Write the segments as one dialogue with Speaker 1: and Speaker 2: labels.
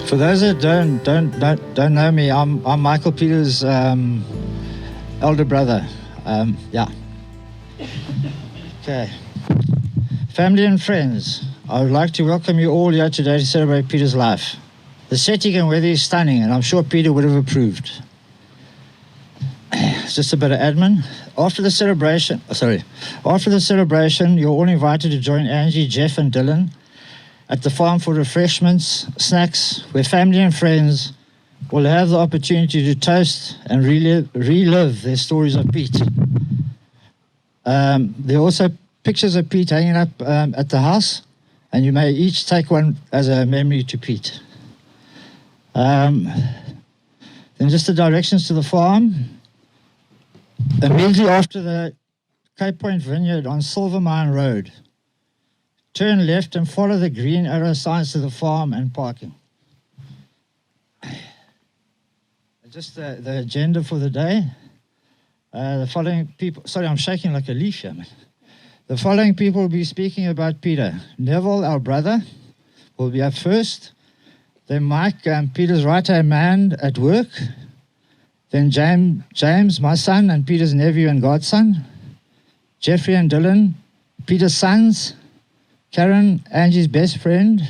Speaker 1: For those that don't know me, I'm Michael Peter's elder brother. Yeah. Okay. Family and friends, I would like to welcome you all here today to celebrate Peter's life. The setting and weather is stunning, and I'm sure Peter would have approved. It's just a bit of admin. After the celebration, you're all invited to join Angie, Jeff, and Dylan at the farm for refreshments, snacks, where family and friends will have the opportunity to toast and relive their stories of Pete. There are also pictures of Pete hanging up at the house, and you may each take one as a memory to Pete. Then just the directions to the farm. Immediately after the Cape Point Vineyard on Silver Mine Road, turn left and follow the green arrow signs to the farm and parking. Just the agenda for the day. The following people, sorry, I'm shaking like a leaf here, man. The following people will be speaking about Peter. Neville, our brother, will be up first. Then Mike, Peter's right-hand man at work. Then James, my son, and Peter's nephew and godson. Jeffrey and Dylan, Peter's sons. Karen, Angie's best friend.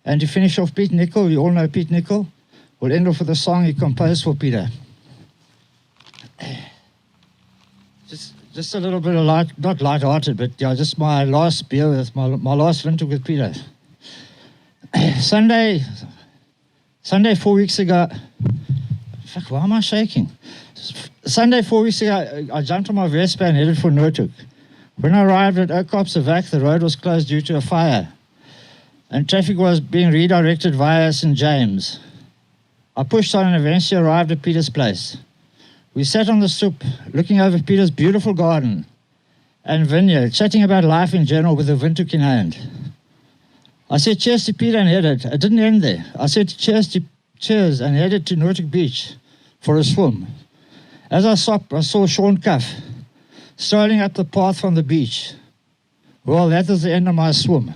Speaker 1: And to finish off, Pete Nicol, you all know Pete Nicol. We'll end off with a song he composed for Peter. Just a little bit of not light-hearted, but yeah, just my last beer with my last winter with Peter. Sunday 4 weeks ago, fuck, why am I shaking? Sunday 4 weeks ago, I jumped on my Vespa and headed for Noordhoek. When I arrived at Oudtshoorn, the road was closed due to a fire, and traffic was being redirected via St. James. I pushed on and eventually arrived at Peter's place. We sat on the stoep, looking over Peter's beautiful garden and vineyard, chatting about life in general with a windhoek in hand. I said cheers to Peter and headed. I didn't end there. I said cheers and headed to Noordhoek Beach for a swim. As I stopped, I saw Sean Cuff strolling up the path from the beach. Well, that was the end of my swim.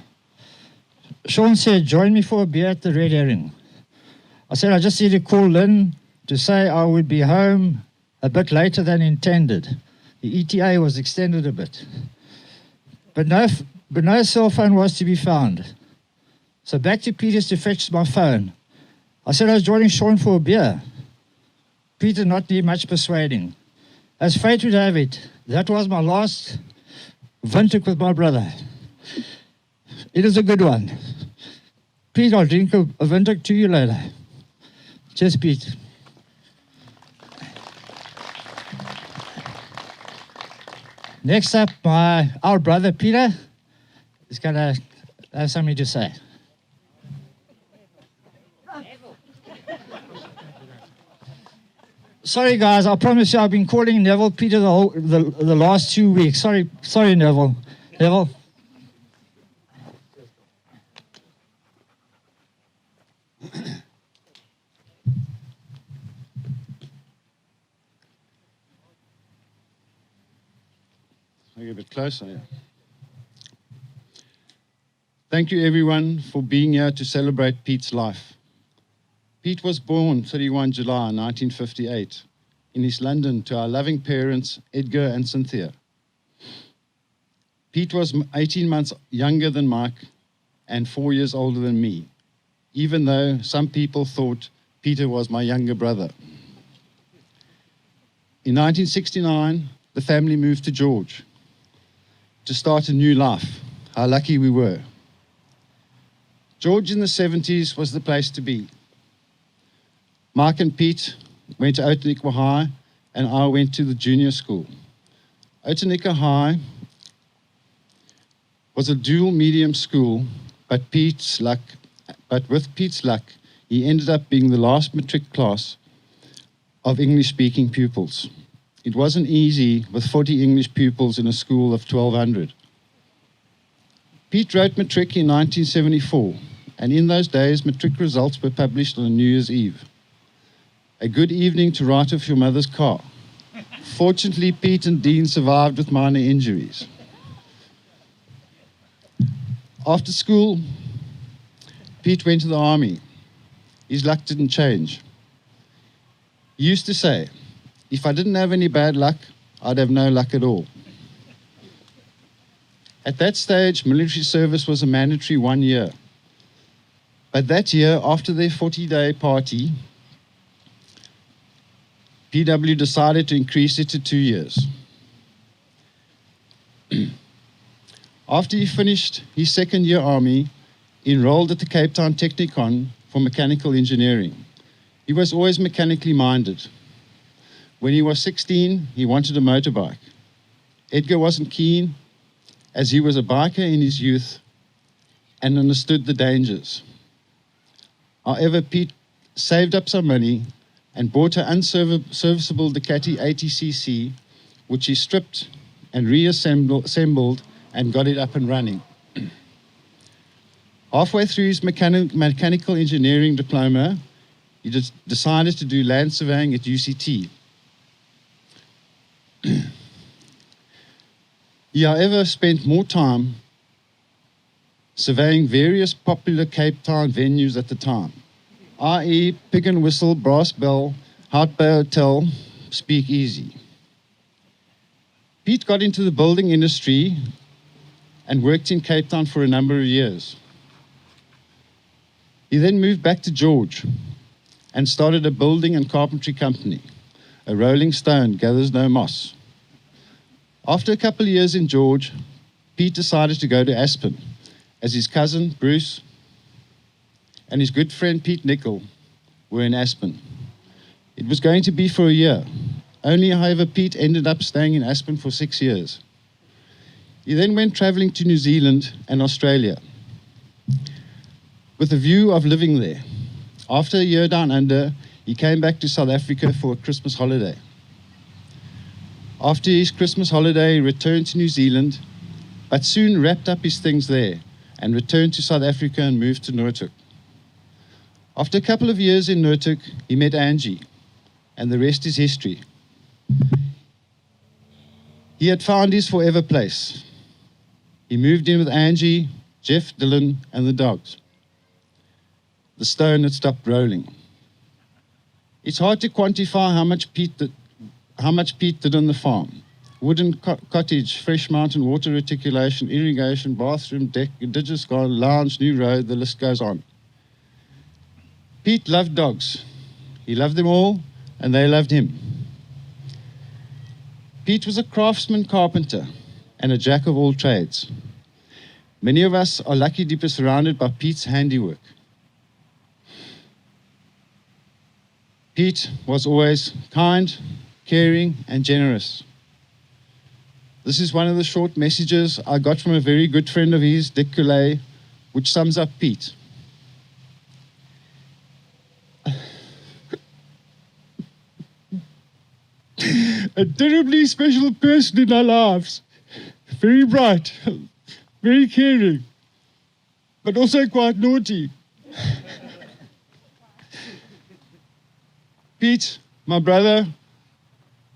Speaker 1: Sean said, join me for a beer at the Red Herring. I said, I just need to call Lynn to say I would be home a bit later than intended. The ETA was extended a bit. But no cell phone was to be found. So back to Peter's to fetch my phone. I said I was joining Sean for a beer. Peter did not need much persuading. As fate would have it, that was my last windhoek with my brother. It is a good one. Pete, I'll drink a windhoek to you later. Cheers, Pete. Next up, our brother Peter is going to have something to say. Sorry, guys, I promise you I've been calling Neville Peter the last 2 weeks. Sorry, Neville. Neville?
Speaker 2: I'll get a bit closer. Yeah. Thank you, everyone, for being here to celebrate Pete's life. Pete was born 31 July 1958 in East London to our loving parents, Edgar and Cynthia. Pete was 18 months younger than Mike and 4 years older than me, even though some people thought Peter was my younger brother. In 1969, the family moved to George to start a new life. How lucky we were. George in the 70s was the place to be. Mike and Pete went to Outeniqua High, and I went to the junior school. Outeniqua High was a dual medium school, but with Pete's luck, he ended up being the last matric class of English-speaking pupils. It wasn't easy with 40 English pupils in a school of 1,200. Pete wrote matric in 1974, and in those days, matric results were published on New Year's Eve. A good evening to write off your mother's car. Fortunately, Pete and Dean survived with minor injuries. After school, Pete went to the army. his luck didn't change. He used to say, if I didn't have any bad luck, I'd have no luck at all. At that stage, military service was a mandatory 1 year. But that year, after their 40-day party, PW decided to increase it to 2 years. After he finished his second-year army, he enrolled at the Cape Town Technikon for mechanical engineering. He was always mechanically minded. When he was 16, he wanted a motorbike. Edgar wasn't keen, as he was a biker in his youth and understood the dangers. However, Pete saved up some money and bought an unserviceable Ducati 80cc, which he stripped and reassembled and got it up and running. Halfway through his mechanical engineering diploma, he decided to do land surveying at UCT. He, however, spent more time surveying various popular Cape Town venues at the time, i.e. Pig and Whistle, Brass Bell, Hout Bay Hotel, Speak Easy. Pete got into the building industry and worked in Cape Town for a number of years. He then moved back to George and started a building and carpentry company. A rolling stone gathers no moss. After a couple of years in George, Pete decided to go to Aspen, as his cousin Bruce and his good friend Pete Nickel were in Aspen. It was going to be for a year. Only, however, Pete ended up staying in Aspen for 6 years. He then went traveling to New Zealand and Australia with a view of living there. After a year down under, he came back to South Africa for a Christmas holiday. After his Christmas holiday, he returned to New Zealand, but soon wrapped up his things there and returned to South Africa and moved to Noordhoek. After a couple of years in Noordhoek, he met Angie, and the rest is history. He had found his forever place. He moved in with Angie, Jeff, Dylan, and the dogs. The stone had stopped rolling. It's hard to quantify how much Pete did on the farm. Wooden cottage, fresh mountain water reticulation, irrigation, bathroom, deck, indigenous garden, lounge, new road, the list goes on. Pete loved dogs. He loved them all, and they loved him. Pete was a craftsman carpenter and a jack of all trades. Many of us are lucky to be surrounded by Pete's handiwork. Pete was always kind, caring, and generous. This is one of the short messages I got from a very good friend of his, Dick Leigh, which sums up Pete. A terribly special person in our lives. Very bright, very caring, but also quite naughty. Pete, my brother,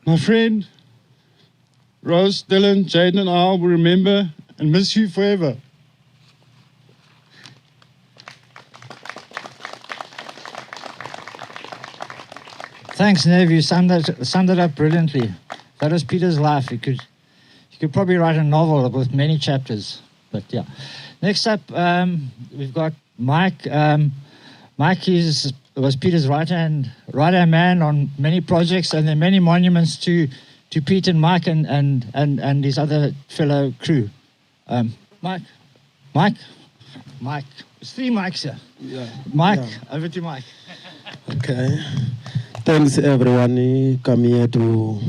Speaker 2: my friend, Rose, Dylan, Jaden, and I will remember and miss you forever.
Speaker 1: Thanks, Nev. You summed it up brilliantly. That was Peter's life. You could probably write a novel with many chapters. But yeah. Next up, we've got Mike. Mike was Peter's right-hand man on many projects, and there are many monuments to Pete and Mike and his other fellow crew. Mike. There's 3 mics here.
Speaker 3: Yeah.
Speaker 1: Mike,
Speaker 3: Yeah.
Speaker 1: over to Mike.
Speaker 3: Okay. Thanks everyone who come here to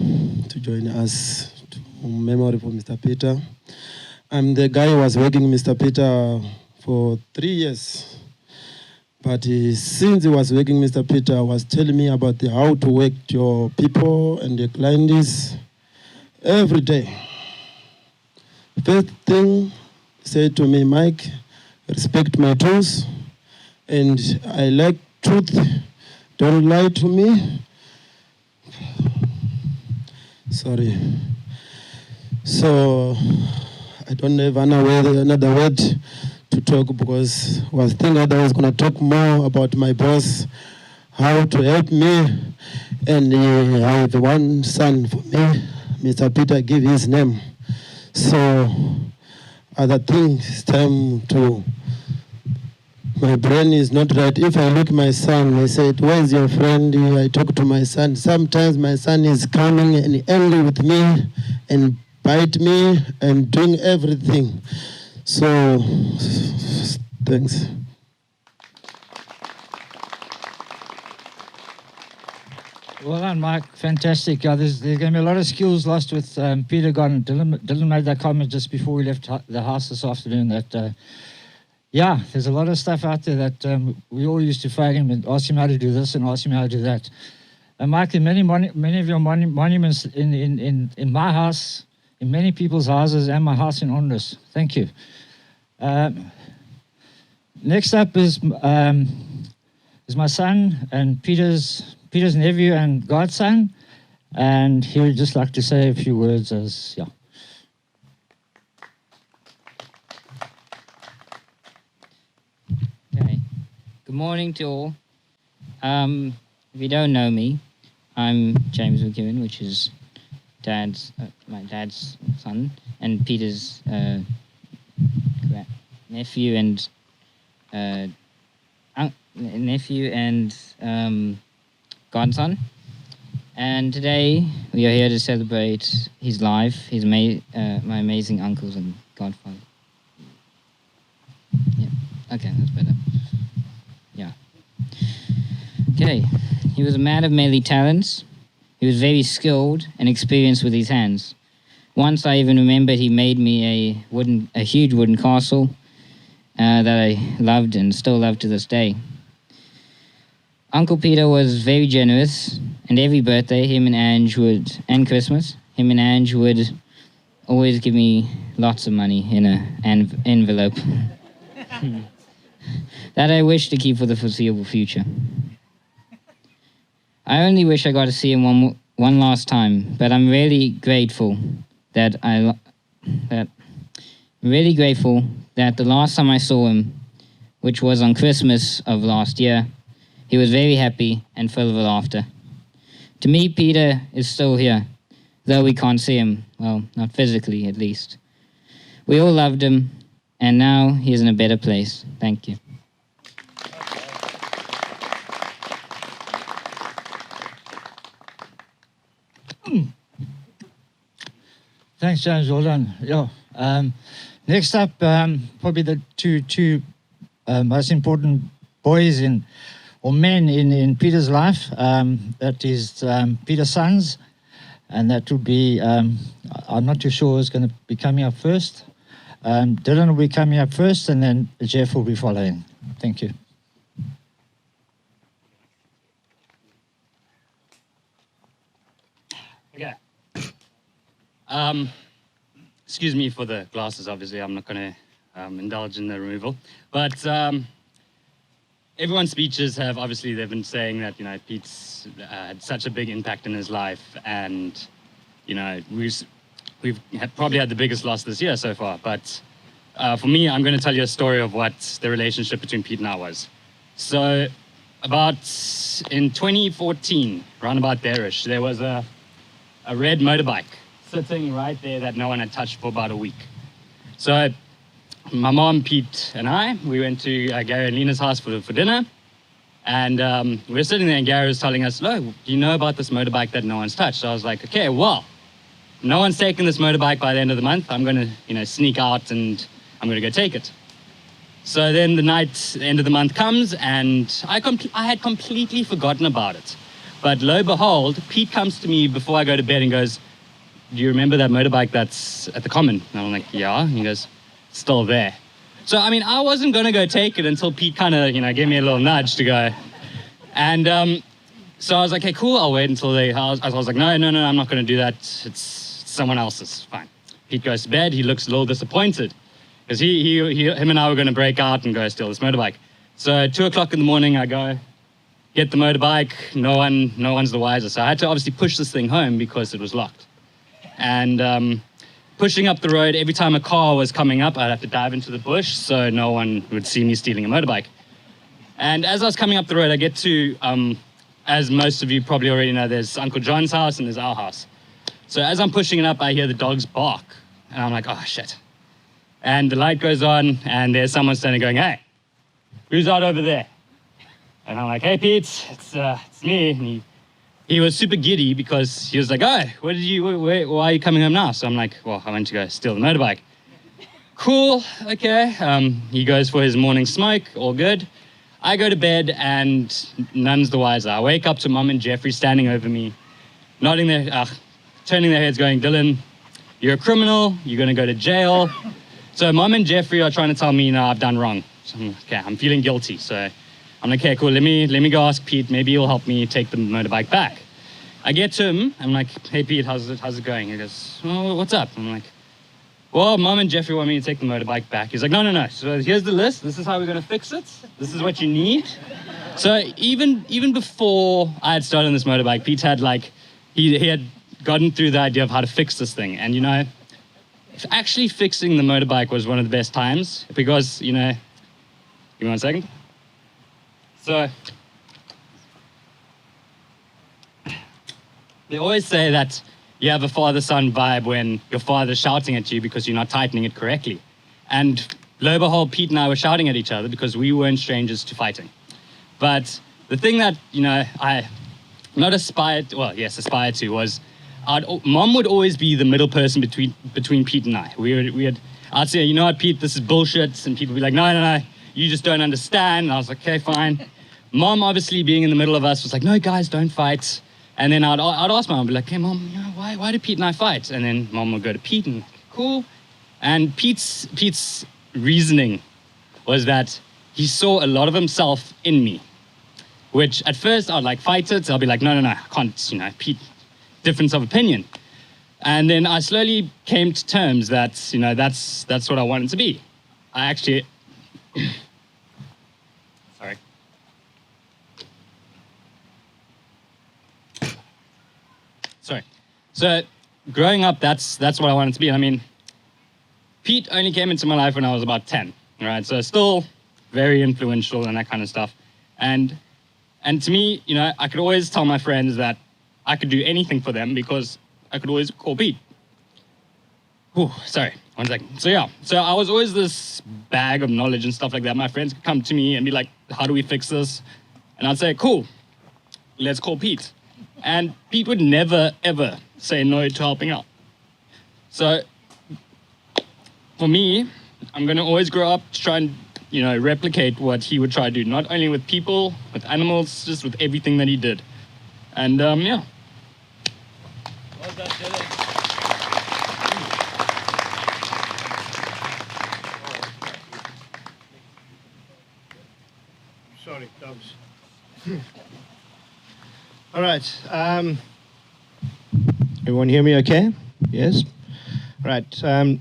Speaker 3: join us to memory for Mr. Peter. I'm the guy who was working with Mr. Peter for 3 years. But since he was working, Mr. Peter was telling me about how to work your people and your clients every day. First thing, he said to me, Mike, respect my tools, and I like truth. Don't lie to me. Sorry. So I don't have another word to talk because I was thinking that I was going to talk more about my boss, how to help me, and I have one son for me. Mr. Peter gave his name. So other things, it's time to, my brain is not right. If I look at my son, I said, where's your friend? I talk to my son. Sometimes my son is coming and angry with me and bite me and doing everything. So, thanks.
Speaker 1: Well done, Mike. Fantastic. There's going to be a lot of skills lost with Peter gone. Dylan made that comment just before we left the house this afternoon that, yeah, there's a lot of stuff out there that we all used to phone him and ask him how to do this and ask him how to do that. And Mike, in many of your monuments in my house, in many people's houses, and my house in Onrus. Thank you. Next up is my son and Peter's nephew and godson, and he would just like to say a few words as, yeah.
Speaker 4: Okay. Good morning to all. If you don't know me, I'm James McKibben, which is my dad's son, and Peter's nephew and godson. And today we are here to celebrate his life, my amazing uncles and godfather. Yeah, okay, that's better. Yeah. Okay, he was a man of many talents. He was very skilled and experienced with his hands. Once I even remembered he made me a huge wooden castle that I loved and still love to this day. Uncle Peter was very generous, and every birthday, and Christmas, him and Ange would always give me lots of money in an envelope that I wish to keep for the foreseeable future. I only wish I got to see him one last time, but I'm really grateful that the last time I saw him, which was on Christmas of last year, he was very happy and full of laughter. To me, Peter is still here, though we can't see him, well, not physically at least. We all loved him, and now he's in a better place. Thank you.
Speaker 1: Thanks, James. Well done. Yeah. Next up, probably the two most important boys or men in Peter's life. That is Peter's sons, and that would be, I'm not too sure who's going to be coming up first. Dylan will be coming up first, and then Jeff will be following. Thank you.
Speaker 5: Okay. Excuse me for the glasses, obviously. I'm not going to indulge in the removal. But everyone's speeches have, obviously, they've been saying that, Pete's had such a big impact in his life. And, we've probably had the biggest loss this year so far. But for me, I'm going to tell you a story of what the relationship between Pete and I was. So about in 2014, around about there-ish, there was a red motorbike sitting right there that no one had touched for about a week. So my mom, Pete, and I, we went to Gary and Lena's house for dinner. And we were sitting there and Gary was telling us, "Look, do you know about this motorbike that no one's touched?" So I was like, okay, well, no one's taken this motorbike by the end of the month. I'm going to, sneak out and I'm going to go take it. So then the end of the month comes and I had completely forgotten about it. But lo and behold, Pete comes to me before I go to bed and goes, "Do you remember that motorbike that's at the Common?" And I'm like, "Yeah." And he goes, "Still there." So, I wasn't going to go take it until Pete kind of, gave me a little nudge to go. And so I was like, "Okay, cool, I'll wait until I was like, no, I'm not going to do that. It's someone else's. Fine." Pete goes to bed. He looks a little disappointed because him and I were going to break out and go steal this motorbike. So at 2 o'clock in the morning, I go get the motorbike. No one's the wiser. So I had to obviously push this thing home because it was locked. And pushing up the road, every time a car was coming up, I'd have to dive into the bush so no one would see me stealing a motorbike. And as I was coming up the road, I get to, as most of you probably already know, there's Uncle John's house and there's our house. So as I'm pushing it up, I hear the dogs bark. And I'm like, oh, shit. And the light goes on, and there's someone standing going, hey, who's out over there? And I'm like, hey, Pete, it's me. And he was super giddy because he was like, oh, why are you coming home now? So I'm like, well, I went to go steal the motorbike. Cool, okay. He goes for his morning smoke, all good. I go to bed and none's the wiser. I wake up to Mom and Jeffrey standing over me, turning their heads going, Dylan, you're a criminal, you're gonna go to jail. So Mom and Jeffrey are trying to tell me, no, I've done wrong. So I'm feeling guilty. So I'm like, okay, cool, let me go ask Pete, maybe he'll help me take the motorbike back. I get to him, I'm like, hey Pete, how's it going? He goes, oh, what's up? I'm like, well, Mom and Jeffrey want me to take the motorbike back. He's like, no. So here's the list. This is how we're going to fix it. This is what you need. So even before I had started on this motorbike, Pete had he had gotten through the idea of how to fix this thing. And, actually fixing the motorbike was one of the best times because, give me 1 second. So they always say that you have a father-son vibe when your father's shouting at you because you're not tightening it correctly. And lo and behold, Pete and I were shouting at each other because we weren't strangers to fighting. But the thing that, I not aspired to, well, yes, aspired to was Mom would always be the middle person between Pete and I. I'd say, you know what, Pete, this is bullshit. And Pete would be like, no, you just don't understand. And I was like, okay, fine. Mom, obviously being in the middle of us, was like, no, guys, don't fight. And then I'd ask Mom, I'd be like, hey, Mom, why do Pete and I fight? And then Mom would go to Pete and, cool. And Pete's reasoning was that he saw a lot of himself in me, which at first I'd fight it. So I'll be like, no, I can't, Pete, difference of opinion. And then I slowly came to terms that, that's what I wanted to be. I actually, sorry. So growing up, that's what I wanted to be. And I mean, Pete only came into my life when I was about 10, right? So still very influential and that kind of stuff. And to me, I could always tell my friends that I could do anything for them because I could always call Pete. Sorry, 1 second. So I was always this bag of knowledge and stuff like that. My friends could come to me and be like, how do we fix this? And I'd say, cool, let's call Pete. And Pete would never, ever say no to helping out. So for me, I'm going to always grow up to try and, replicate what he would try to do, not only with people, with animals, just with everything that he did. And, yeah. Well done, Dylan.
Speaker 6: Sorry, dogs. All right. Everyone hear me okay? Yes? Right. I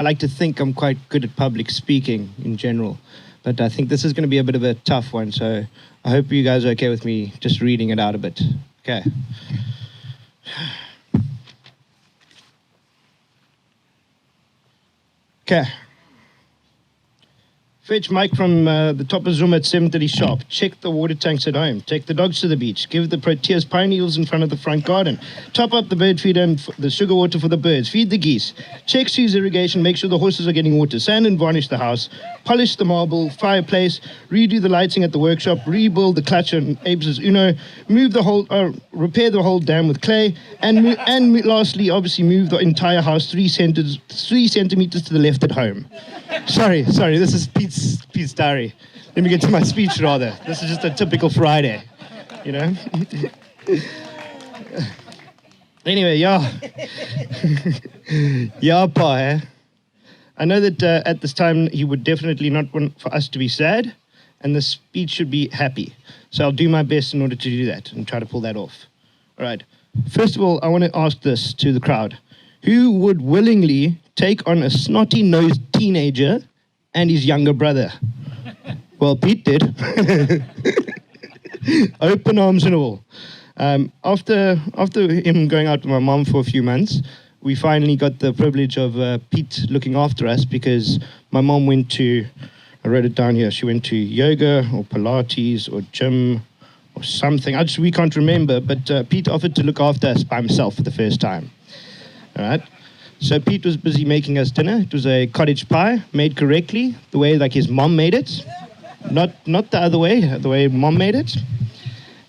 Speaker 6: like to think I'm quite good at public speaking in general, but I think this is going to be a bit of a tough one, so I hope you guys are okay with me just reading it out a bit. Okay. Okay. Fetch Mike from the top of Zoom at 7:30 sharp. Check the water tanks at home. Take the dogs to the beach. Give the Proteas pine needles in front of the front garden. Top up the bird feeder and the sugar water for the birds. Feed the geese. Check Sue's irrigation. Make sure the horses are getting water. Sand and varnish the house. Polish the marble fireplace. Redo the lighting at the workshop. Rebuild the clutch and Abe's Uno. Move the whole, repair the whole dam with clay. And lastly, obviously, move the entire house 3 centimeters to the left at home. Sorry, this is Pete's diary. Let me get to my speech rather. This is just a typical Friday, Anyway, yeah. Yeah, Pa, eh? I know that at this time he would definitely not want for us to be sad, and the speech should be happy. So I'll do my best in order to do that and try to pull that off. All right. First of all, I want to ask this to the crowd. Who would willingly take on a snotty-nosed teenager and his younger brother? Well, Pete did. Open arms and all. After him going out with my mom for a few months, we finally got the privilege of Pete looking after us because my mom went to, I wrote it down here, she went to yoga or Pilates or gym or something. We can't remember, but Pete offered to look after us by himself for the first time. All right. So Pete was busy making us dinner. It was a cottage pie made correctly, the way like his mom made it. Not the other way, the way mom made it.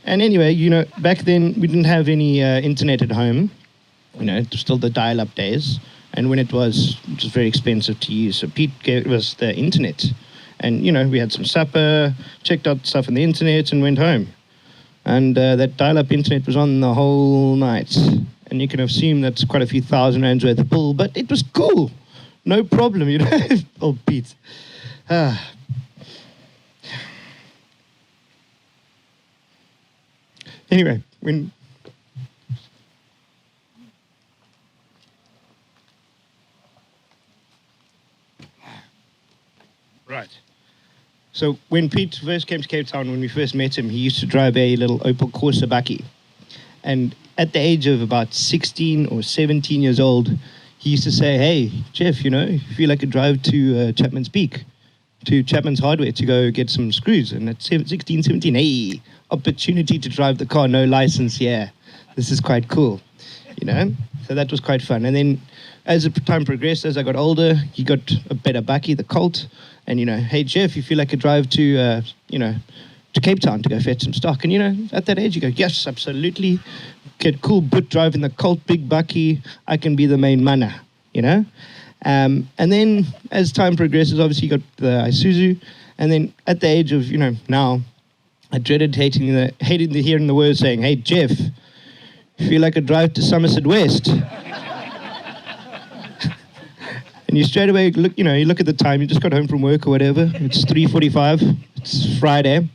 Speaker 6: And anyway, back then we didn't have any internet at home. It was still the dial-up days. And when it was very expensive to use. So Pete gave us the internet. And, we had some supper, checked out stuff on the internet and went home. And that dial-up internet was on the whole night. And you can assume that's quite a few thousand rands worth of bill, but it was cool. No problem, Oh, Pete. Anyway, Right. So when Pete first came to Cape Town, when we first met him, he used to drive a little Opel Corsa bakkie. And at the age of about 16 or 17 years old, he used to say, hey, Jeff, if you like a drive to Chapman's Peak, to Chapman's Hardware to go get some screws. And at 16, 17, hey, opportunity to drive the car, no license, yeah. This is quite cool, So that was quite fun. And then as the time progressed, as I got older, he got a better bakkie, the Colt. And, hey, Jeff, you feel like a drive to, to Cape Town to go fetch some stock. And, at that age, you go, yes, absolutely. Get cool boot driving the Colt, big bakkie. I can be the main mana, And then as time progresses, obviously you got the Isuzu. And then at the age of, now, I dreaded hating the hearing the words saying, hey, Jeff, you feel like a drive to Somerset West. And you straight away look, you look at the time, you just got home from work or whatever. It's 3:45, it's Friday.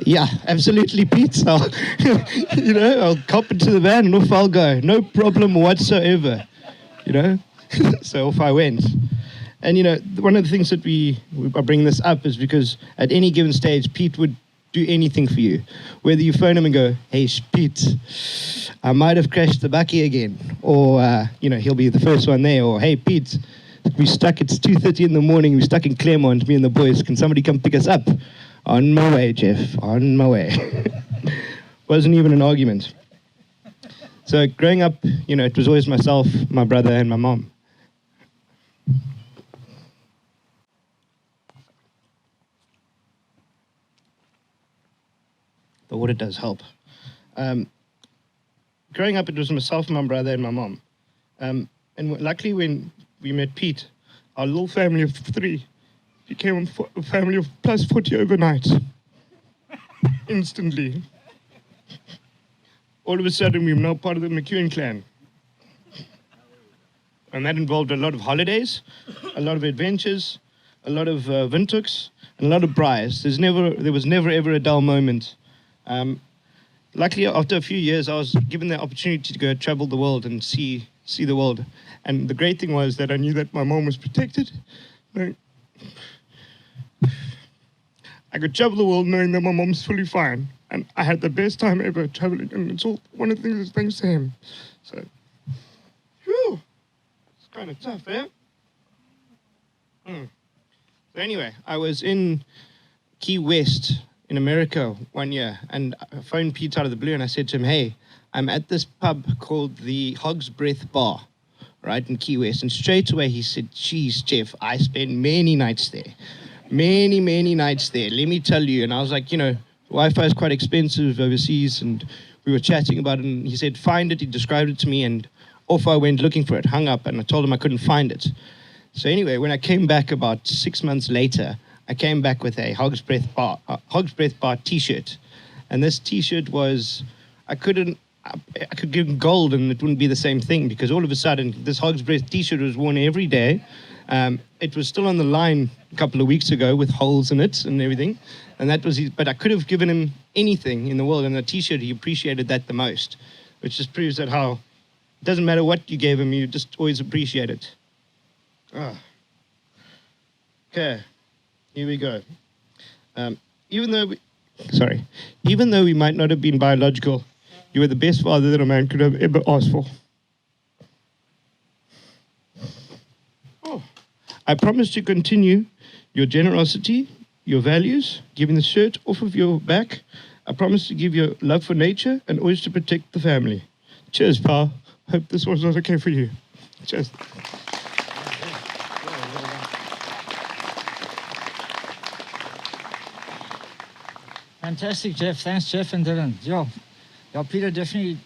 Speaker 6: Yeah, absolutely, Pete. I'll cop into the van and off I'll go. No problem whatsoever, So off I went. And, one of the things that I bring this up is because at any given stage, Pete would do anything for you. Whether you phone him and go, hey, Pete, I might have crashed the bakkie again. Or, he'll be the first one there. Or, hey, Pete, it's 2:30 in the morning, we're stuck in Claremont, me and the boys. Can somebody come pick us up? On my way, Jeff, on my way. Wasn't even an argument. So growing up, it was always myself, my brother, and my mom. The water does help. Growing up, it was myself, my brother, and my mom. And luckily, when we met Pete, our little family of 3 became a family of plus 40 overnight. Instantly. All of a sudden, we were now part of the McEwen clan. And that involved a lot of holidays, a lot of adventures, a lot of Windhoeks, and a lot of braais. There was never, ever a dull moment. Luckily, after a few years, I was given the opportunity to go travel the world and see the world. And the great thing was that I knew that my mom was protected. I could travel the world knowing that my mom's fully fine. And I had the best time ever traveling. And it's all one of the things is thanks to him. So, whew, it's kind of tough, eh? So anyway, I was in Key West in America one year, and I phoned Pete out of the blue, and I said to him, hey, I'm at this pub called the Hog's Breath Bar, right, in Key West. And straight away he said, geez, Jeff, I spent many nights there. Many, many nights there, let me tell you. And I was like, Wi-Fi is quite expensive overseas, and we were chatting about it, and he said, find it. He described it to me, and off I went looking for it, hung up, and I told him I couldn't find it. So anyway, when I came back about 6 months later, I came back with a Hog's Breath Bar T-shirt. And this T-shirt was, I could give him gold and it wouldn't be the same thing, because all of a sudden, this Hog's Breath T-shirt was worn every day. It was still on the line a couple of weeks ago with holes in it and everything. And that was but I could have given him anything in the world, and the T-shirt, he appreciated that the most, which just proves that how it doesn't matter what you gave him, you just always appreciate it. Okay, here we go. Even though we might not have been biological, you were the best father that a man could have ever asked for. I promise to continue your generosity, your values, giving the shirt off of your back. I promise to give your love for nature and always to protect the family. Cheers, pal. Hope this was not okay for you. Cheers.
Speaker 1: Fantastic, Jeff. Thanks, Jeff and Dylan. Yeah, Peter definitely.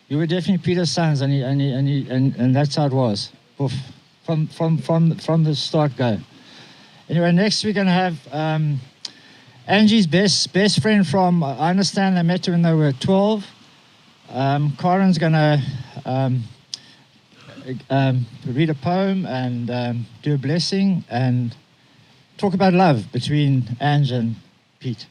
Speaker 1: You were definitely Peter's sons, and that's how it was. Oof. From the start go. Anyway, next we're gonna have Angie's best friend from. I understand they met when they were 12. Karen's gonna read a poem and do a blessing and talk about love between Ange and Pete.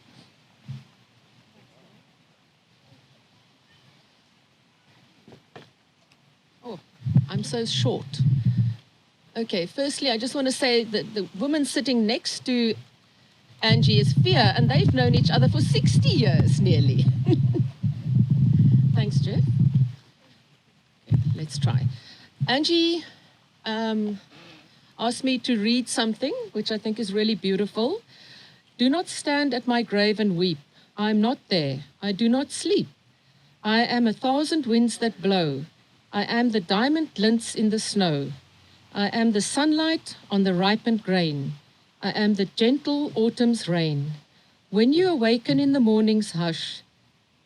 Speaker 7: I'm so short. Okay, firstly, I just want to say that the woman sitting next to Angie is Fia, and they've known each other for 60 years nearly. Thanks, Jeff. Okay, let's try. Angie asked me to read something, which I think is really beautiful. Do not stand at my grave and weep. I am not there. I do not sleep. I am 1,000 winds that blow. I am the diamond glints in the snow. I am the sunlight on the ripened grain. I am the gentle autumn's rain. When you awaken in the morning's hush,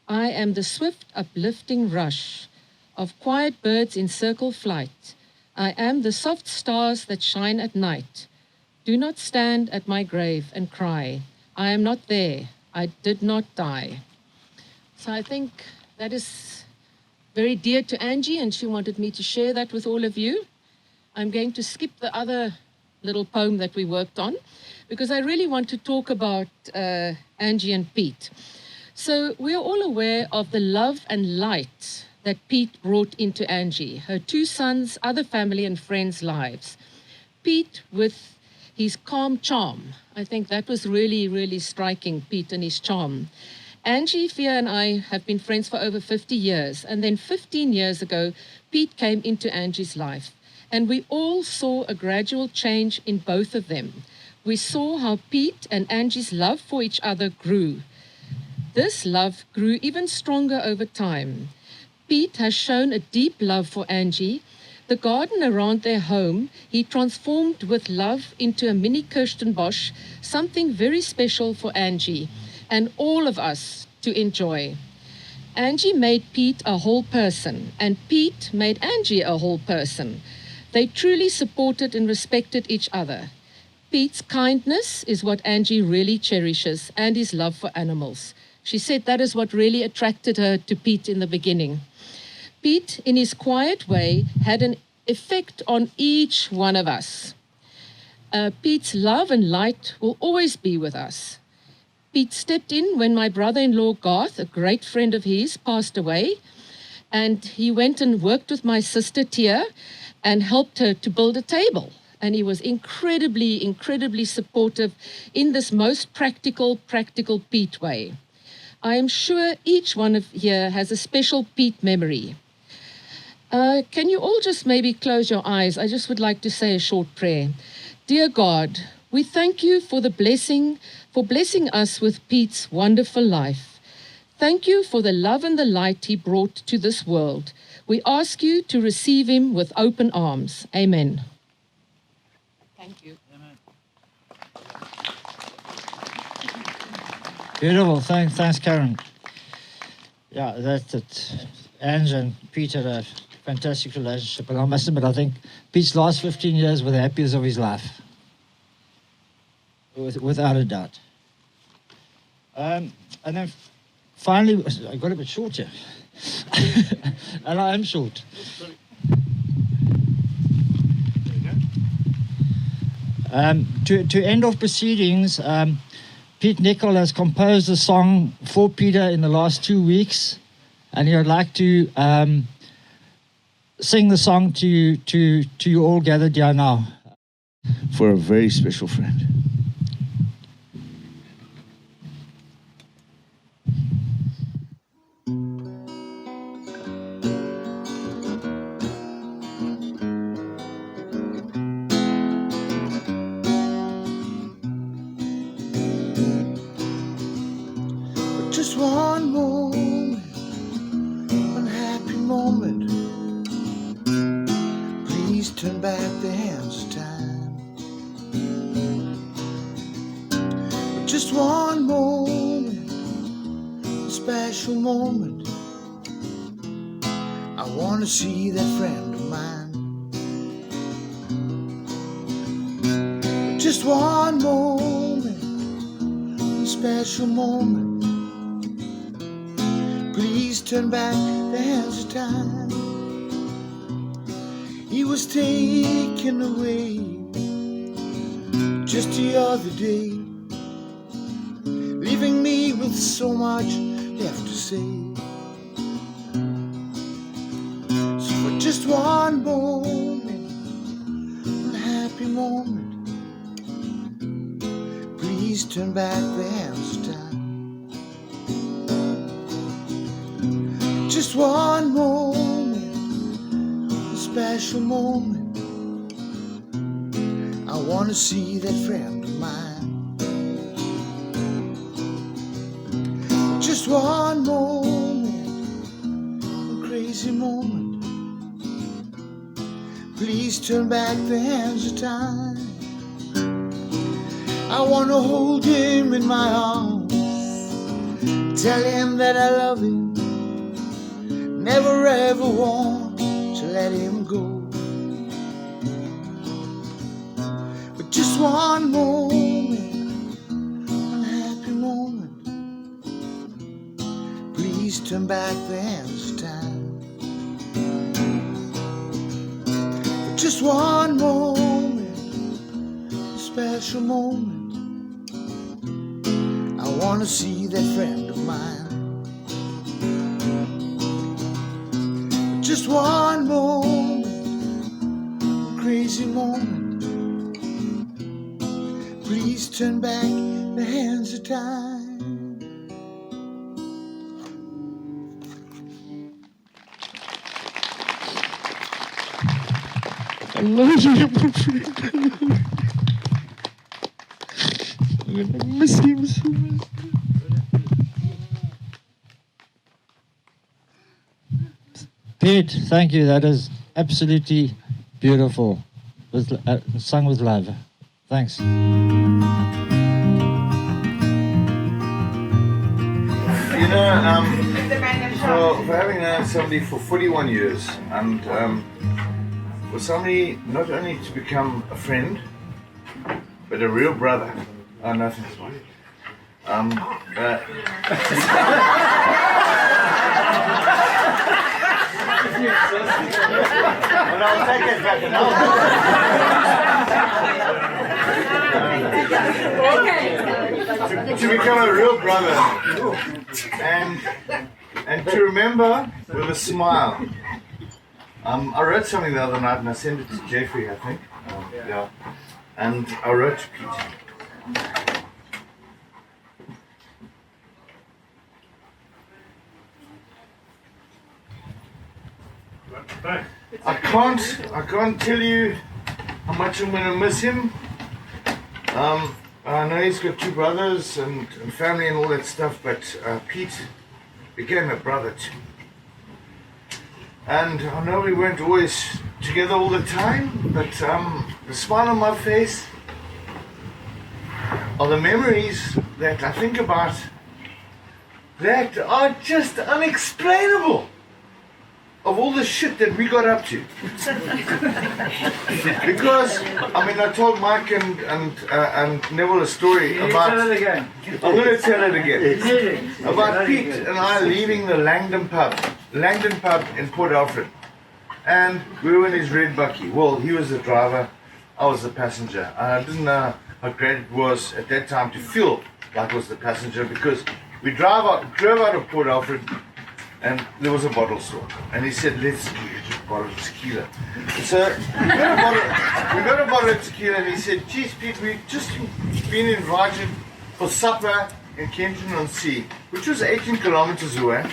Speaker 7: I am the swift uplifting rush of quiet birds in circle flight. I am the soft stars that shine at night. Do not stand at my grave and cry. I am not there. I did not die. So I think that is very dear to Angie, and she wanted me to share that with all of you. I'm going to skip the other little poem that we worked on because I really want to talk about Angie and Pete. So we're all aware of the love and light that Pete brought into Angie, her two sons, other family and friends' lives. Pete with his calm charm. I think that was really, really striking, Pete and his charm. Angie, Fia, and I have been friends for over 50 years. And then 15 years ago, Pete came into Angie's life. And we all saw a gradual change in both of them. We saw how Pete and Angie's love for each other grew. This love grew even stronger over time. Pete has shown a deep love for Angie. The garden around their home, he transformed with love into a mini Kirstenbosch, something very special for Angie and all of us to enjoy. Angie made Pete a whole person, and Pete made Angie a whole person. They truly supported and respected each other. Pete's kindness is what Angie really cherishes, and his love for animals. She said that is what really attracted her to Pete in the beginning. Pete, in his quiet way, had an effect on each one of us. Pete's love and light will always be with us. Pete stepped in when my brother-in-law Garth, a great friend of his, passed away, and he went and worked with my sister Tia and helped her to build a table. And he was incredibly, incredibly supportive in this most practical Pete way. I am sure each one of here has a special Pete memory. Can you all just maybe close your eyes? I just would like to say a short prayer. Dear God, we thank you for blessing us with Pete's wonderful life. Thank you for the love and the light he brought to this world. We ask you to receive him with open arms. Amen. Thank you.
Speaker 1: Beautiful. Thanks, Karen. Yeah, that's it. Ange and Pete had a fantastic relationship. And I must admit, I think Pete's last 15 years were the happiest of his life. Without a doubt. And then finally, I got a bit short here. And I am short. To end off proceedings, Pete Nicol has composed a song for Peter in the last 2 weeks, and he would like to sing the song to you all gathered here now.
Speaker 8: For a very special friend.
Speaker 9: moment, please turn back the hands of time. But just one moment, a special moment, I want to see that friend of mine. But just one moment, a special moment, please turn back the hands of time. He was taken away just the other day, leaving me with so much left to say. So for just one moment, one happy moment, please turn back the hands of time. Just one moment, a special moment, I want to see that friend of mine. Just one moment, a crazy moment, please turn back the hands of time. I want to hold him in my arms, tell him that I love him, never ever want to let him go. But just one moment, one happy moment, please turn back the hands of time. But just one moment, a special moment, I want to see that friend of mine. Just one moment, a crazy moment, please turn back the hands of time.
Speaker 8: I love you, my friend. I'm gonna miss him so much.
Speaker 1: Pete, thank you. That is absolutely beautiful. Sung with love. Thanks.
Speaker 10: You know, for having known somebody for 41 years and for somebody not only to become a friend, but a real brother. Oh, no, thanks, Mike. Well, I'll take it back to become a real brother and to remember with a smile. I wrote something the other night and I sent it to Jeffrey, I think. Yeah. And I wrote to Pete. I can't tell you how much I'm going to miss him. I know he's got two brothers and family and all that stuff, but Pete became a brother too. And I know we weren't always together all the time, but the smile on my face are the memories that I think about that are just unexplainable. Of all the shit that we got up to. Because, I mean, I told Mike and Neville a story about... Tell it again. I'm going to tell it again. About Pete and I leaving the Langdon pub in Port Alfred. And we were in his red bucky. Well, he was the driver, I was the passenger. And I didn't know how great it was at that time to feel like I was the passenger, because we drove out of Port Alfred, and there was a bottle store. And he said, let's get a bottle of tequila. So we got a bottle of tequila, and he said, geez, Pete, we've just been invited for supper in Kenton-on-Sea, which was 18 kilometers away.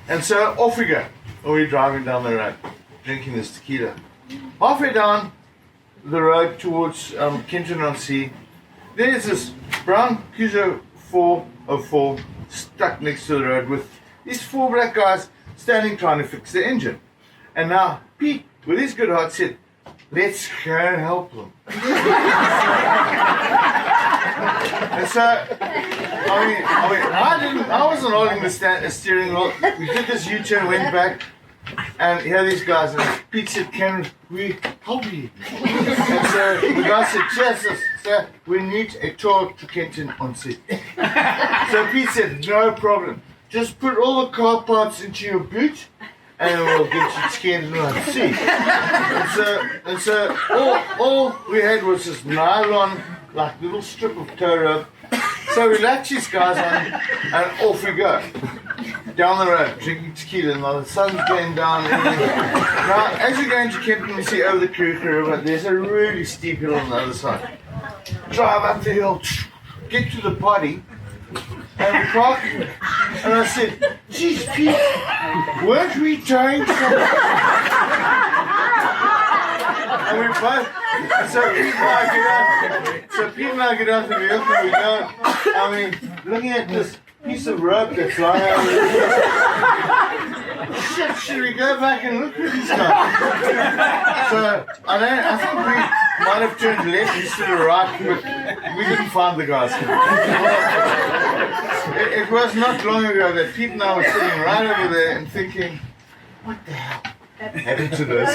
Speaker 10: And so off we go. Or we're driving down the road, drinking this tequila. Halfway down the road towards Kenton-on-Sea, there's this brown Peugeot 404 stuck next to the road with these four black guys standing trying to fix the engine. And now Pete, with his good heart, said, let's go and help them. And so, I wasn't holding the steering wheel. We did this U-turn, went back, and here these guys, and Pete said, can we help you? And so the guy said, yes, sir, we need a tour to Kenton on set. So Pete said, no problem. Just put all the car parts into your boot, and we'll get you to Kenton on sea. And so all we had was this nylon, like little strip of tow rope. So we latch these guys on, and off we go. Down the road, drinking tequila, and the sun's going down. Now, as you're going to Kenton, you see over the Kruger River, there's a really steep hill on the other side. Drive up the hill, get to the party, and we park. And I said, geez, Pete, weren't we trying to... And we both, so Pete and I get out of the vehicle, and we go, looking at this piece of rope that's lying out there. Shit, should we go back and look at these guys? So, I think we might have turned left instead of right, but we didn't find the guys. It was not long ago that Pete and I were sitting right over there and thinking, what the hell happened to this?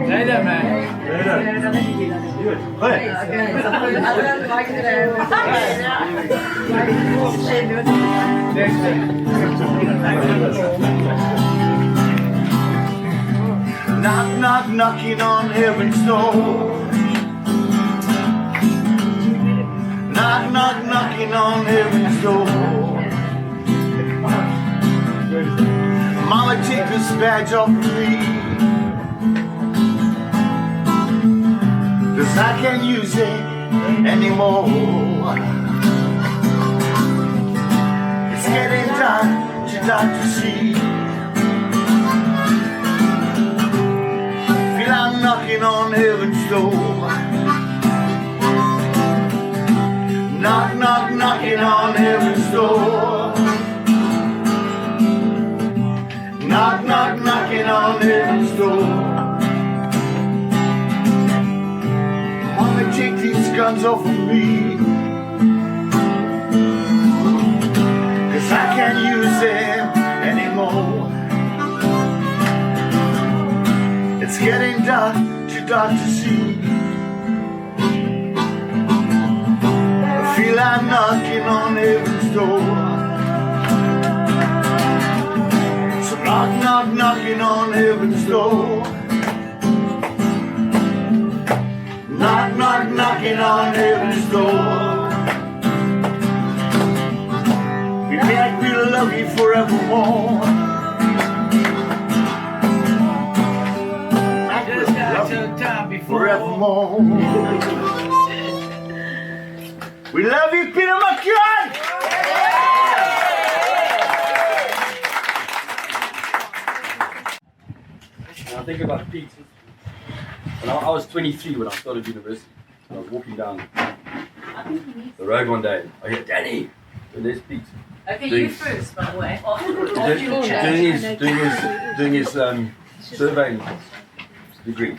Speaker 11: Later, man.
Speaker 9: Knock, knock, knocking on heaven's door. Knock, knock, knocking on heaven's door. Mama, take this badge off of me, 'cause I can't use it anymore. It's getting time to see. Feel I'm knocking on heaven's door. Knock, knock, knocking on heaven's door. Knock, knock, knocking on heaven's door. Mama, take these guns off of me, 'cause I can't use them anymore. It's getting dark, too dark to see. I feel I'm knocking on heaven's door. Knock, knock, knocking on heaven's door. Knock, knock, knocking on heaven's door. We beg, we love you forevermore. Love you forevermore. We love you, Peter McCann.
Speaker 12: I think about Pete. When I was 23 when I started university. I was walking down the road one day. I hear, Danny, there's Pete.
Speaker 13: Okay, you first, by the way.
Speaker 12: Doing his surveying degree.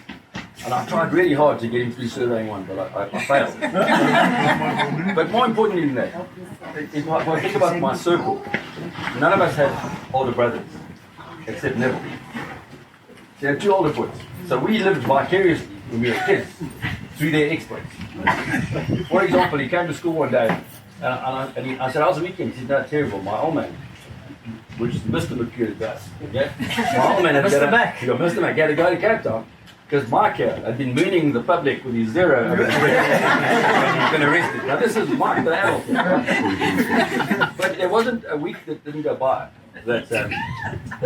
Speaker 12: And I tried really hard to get him through surveying one, but I failed. But more importantly than that, if I think about my circle, none of us had older brothers, except Neville. They had two older boys. So we lived vicariously when we were kids through their exploits. For example, he came to school one day and I said, how's the weekend? He said, no, terrible. My old man, which is Mr. McCure does. Yeah? My old man had
Speaker 11: Mr. Mac.
Speaker 12: Mr. Mac had to go to Cape Town because Mike here had been mooning the public with his zero and he's been arrested. Now this is Mike the adult. But there wasn't a week that didn't go by that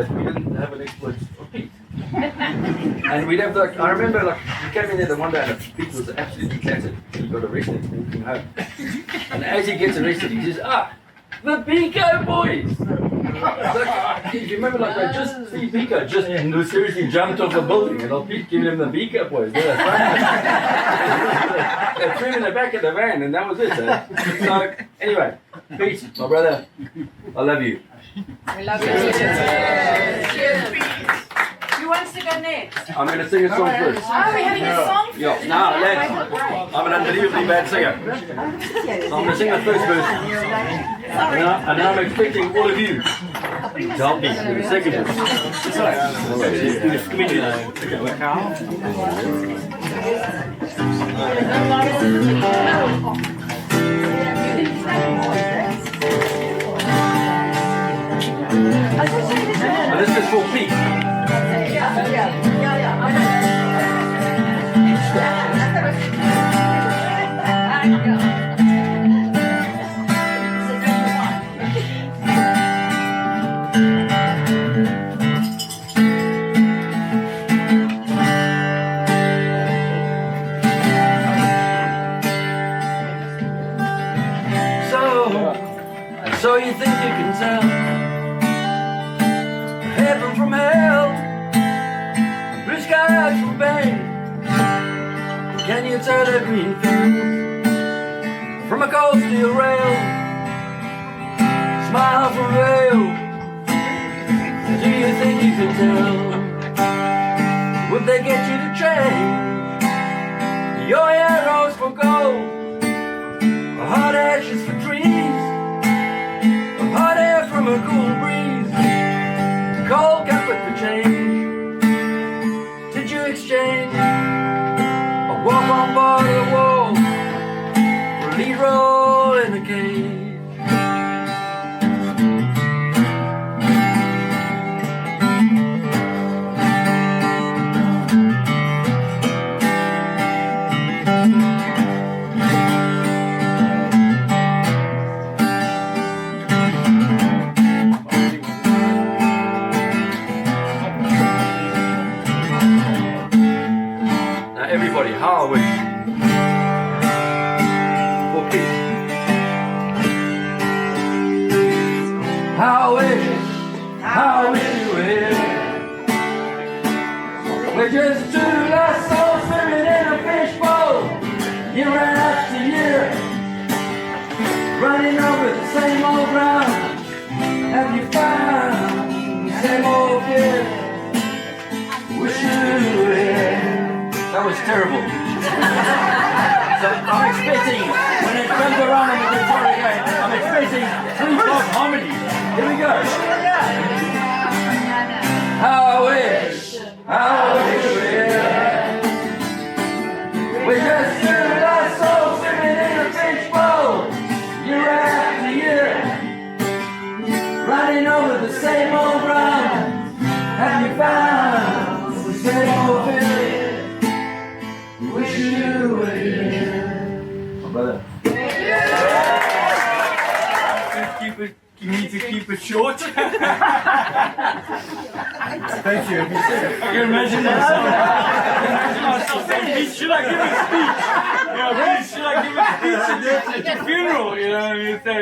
Speaker 12: we didn't have an exploit for Pete. And we'd have like, I remember like, we came in there the one day and Pete was absolutely shattered. He got arrested walking home. And as he gets arrested, he says, the Pico boys! Do you remember like they just Steve Biko just seriously jumped off a building and I'll keep giving him the Biko boys. They threw him in the back of the van and that was it. So anyway, Pete, my brother, I love you.
Speaker 13: We love you. Cheers, Pete. Who wants to go next?
Speaker 12: I'm going to sing a song first.
Speaker 13: Oh, we're having a song first.
Speaker 12: Yeah, no, I'm an unbelievably bad singer. So I'm going to sing the first verse. And now I'm expecting all of you to help me with the second verse. And this is for Pete. So you think you can tell heaven from hell, blue skies from pain? Can you tell the green fields from a cold steel rail? Smile from veil. Do you think you can tell? Would they get you to change your arrows for gold, hot ashes for trees? Hot air from a cool breeze, cold comfort for change. Did you exchange a walk on board the wall for a lead role in the cage? Everybody, how I wish for peace. How I wish you were. We're just two lost souls swimming in a fishbowl, year after year, running over the same old ground. Have you found the same old fear? Wish you were. That was terrible. So I'm expecting, when it comes around on the guitar again, I'm expecting 3-part harmony. Here we go. How I wish we were. We're just two lost souls swimming in a fishbowl, year after year, running over the same old ground. Have you found the same old feeling? Wish you were here. My brother.
Speaker 11: You need to keep it short. Thank you. I can imagine myself. Should I give a speech? Yeah, should I give a speech at the funeral? You know, you say,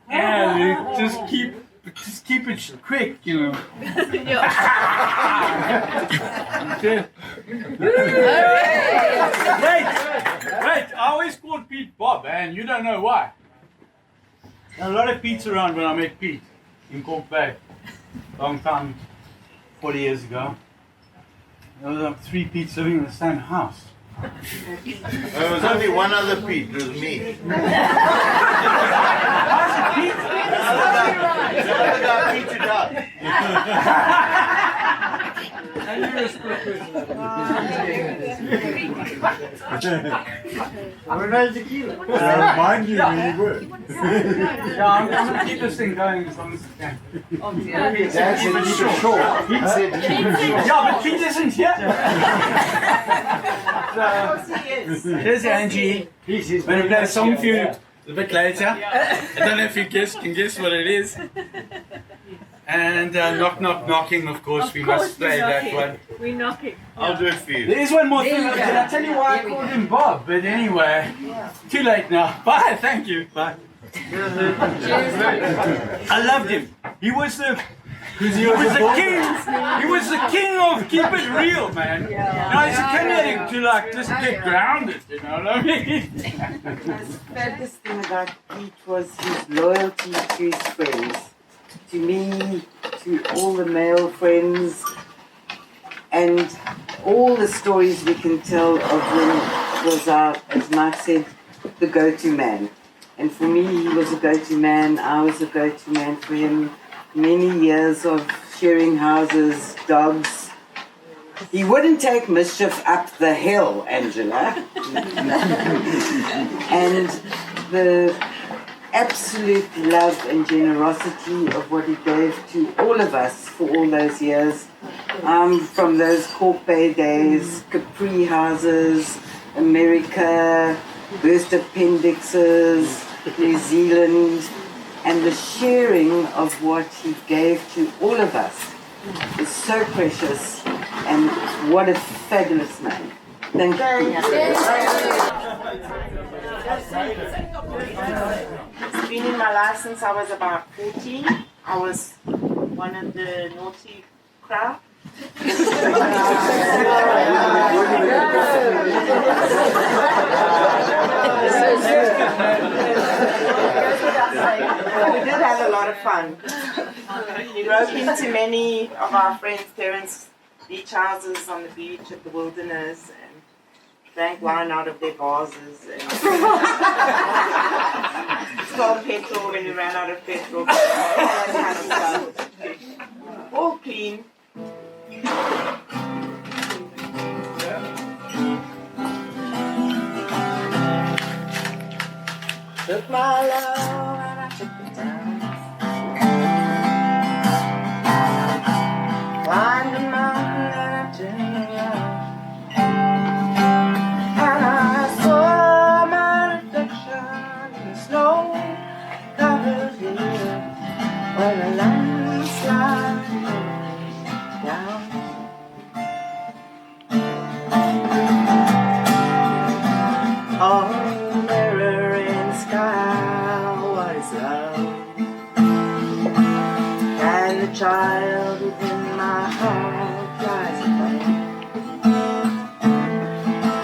Speaker 11: yeah, just keep it quick, you know. Okay. Wait, I always called Pete Bob, and you don't know why. There are a lot of Pete's around when I met Pete in Cork Bay, long time, 40 years ago. There was 3 Pete's living in the same house.
Speaker 10: There was only one other Pete, it was me.
Speaker 11: The
Speaker 10: other guy Pete to die.
Speaker 11: And you were split
Speaker 8: Remind you where you were.
Speaker 11: Yeah, I'm going to keep this thing going as long as I can.
Speaker 10: That's it, short. Pete said
Speaker 11: Yeah, but Pete isn't here. Here's Angie. I'm going to play a song for you a bit later. I don't know if you can guess what it is. And knock, knock, knocking, of course, we must play that one.
Speaker 13: We're knocking.
Speaker 10: I'll do it for you.
Speaker 11: There is one more thing. Did I tell you why I called him Bob? But anyway, too late now. Bye, thank you. Bye. I loved him. He was the king. He was the king of keep it real, man. Now he's a kinetic to like just get grounded. You know what I mean?
Speaker 14: The saddest thing about Pete was his loyalty to his friends, to me, to all the male friends, and all the stories we can tell of him was, as Mike said, the go-to man. And for me, he was a go-to man. I was a go-to man for him. Many years of sharing houses, dogs. He wouldn't take mischief up the hill, Angela. And the absolute love and generosity of what he gave to all of us for all those years. From those Cork Bay days, Capri houses, America, burst appendixes, New Zealand, and the sharing of what he gave to all of us is so precious, and what a fabulous man. Thank you.
Speaker 15: It's been in my life since I was about 14. I was one of the naughty crowd. We did have a lot of fun. We broke into many of our friends' parents' beach houses on the beach at the wilderness and drank wine out of their vases and stole petrol when we ran out of petrol. That kind of stuff. All clean. Took my love and I took it down. Climbed a mountain and I turned around. And I saw my reflection in the snow-covered hill when the landslide down. Oh, mirror in the sky, what is love? And the child within my heart flies away.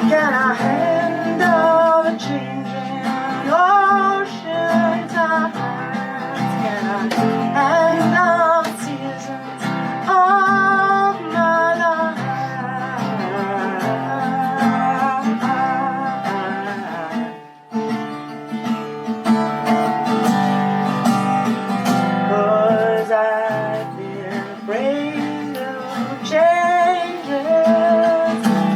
Speaker 15: Can I handle the changing ocean tides? Can I handle the seasons of my life? 'Cause I've been afraid of changes,